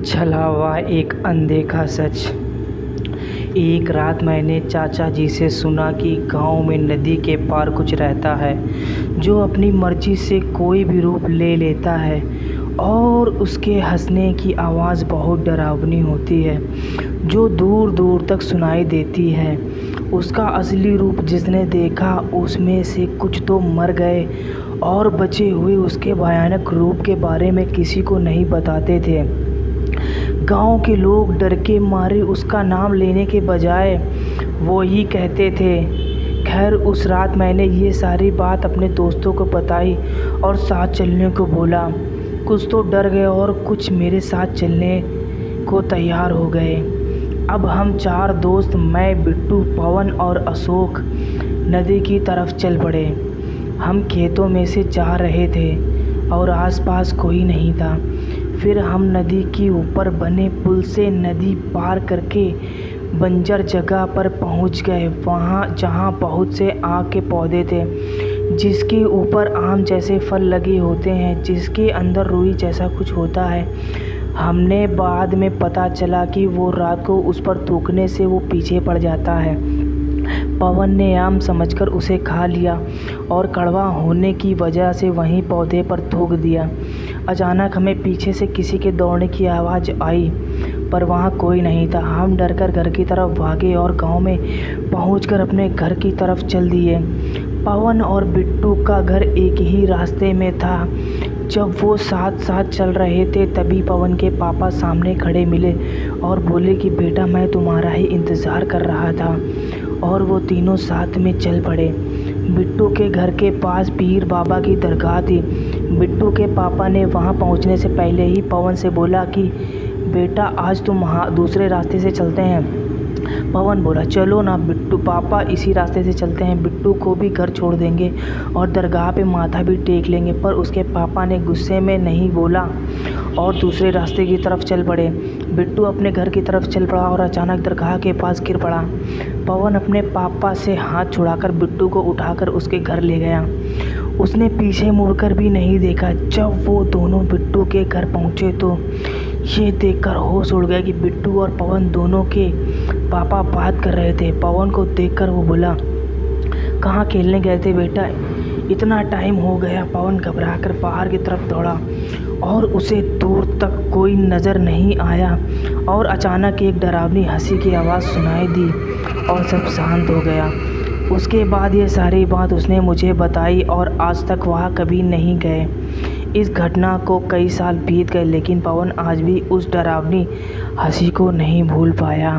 छला हुआ एक अनदेखा सच। एक रात मैंने चाचा जी से सुना कि गांव में नदी के पार कुछ रहता है जो अपनी मर्जी से कोई भी रूप ले लेता है और उसके हंसने की आवाज़ बहुत डरावनी होती है जो दूर दूर तक सुनाई देती है। उसका असली रूप जिसने देखा उसमें से कुछ तो मर गए और बचे हुए उसके भयानक रूप के बारे में किसी को नहीं बताते थे। गांव के लोग डर के मारे उसका नाम लेने के बजाय वो ही कहते थे। खैर उस रात मैंने ये सारी बात अपने दोस्तों को बताई और साथ चलने को बोला। कुछ तो डर गए और कुछ मेरे साथ चलने को तैयार हो गए। अब हम चार दोस्त, मैं, बिट्टू, पवन और अशोक नदी की तरफ चल पड़े। हम खेतों में से जा रहे थे और आसपास कोई नहीं था। फिर हम नदी के ऊपर बने पुल से नदी पार करके बंजर जगह पर पहुंच गए, वहाँ जहाँ बहुत से आम के पौधे थे जिसके ऊपर आम जैसे फल लगे होते हैं, जिसके अंदर रुई जैसा कुछ होता है। हमने बाद में पता चला कि वो रात को उस पर थूकने से वो पीछे पड़ जाता है। पवन ने आम समझकर उसे खा लिया और कड़वा होने की वजह से वहीं पौधे पर थूक दिया। अचानक हमें पीछे से किसी के दौड़ने की आवाज़ आई, पर वहाँ कोई नहीं था। हम डरकर घर की तरफ भागे और गांव में पहुंचकर अपने घर की तरफ चल दिए। पवन और बिट्टू का घर एक ही रास्ते में था। जब वो साथ साथ चल रहे थे तभी पवन के पापा सामने खड़े मिले और बोले कि बेटा, मैं तुम्हारा ही इंतज़ार कर रहा था। और वो तीनों साथ में चल पड़े। बिट्टू के घर के पास पीर बाबा की दरगाह थी। बिट्टू के पापा ने वहां पहुंचने से पहले ही पवन से बोला कि बेटा, आज तुम दूसरे रास्ते से चलते हैं। पवन बोला, चलो ना बिट्टू पापा, इसी रास्ते से चलते हैं। बिट्टू को भी घर छोड़ देंगे और दरगाह पे माथा भी टेक लेंगे। पर उसके पापा ने गुस्से में नहीं बोला और दूसरे रास्ते की तरफ चल पड़े। बिट्टू अपने घर की तरफ चल पड़ा और अचानक दरगाह के पास गिर पड़ा। पवन अपने पापा से हाथ छुड़ाकर बिट्टू को उठाकर उसके घर ले गया। उसने पीछे मुड़कर भी नहीं देखा। जब वो दोनों बिट्टू के घर पहुंचे तो ये देखकर होश उड़ गया कि बिट्टू और पवन दोनों के पापा बात कर रहे थे। पवन को देखकर वो बोला, कहाँ खेलने गए थे बेटा, इतना टाइम हो गया। पवन घबराकर बाहर की तरफ दौड़ा और उसे दूर तक कोई नज़र नहीं आया और अचानक एक डरावनी हंसी की आवाज़ सुनाई दी और सब शांत हो गया। उसके बाद ये सारी बात उसने मुझे बताई और आज तक वहाँ कभी नहीं गए। इस घटना को कई साल बीत गए लेकिन पवन आज भी उस डरावनी हंसी को नहीं भूल पाया।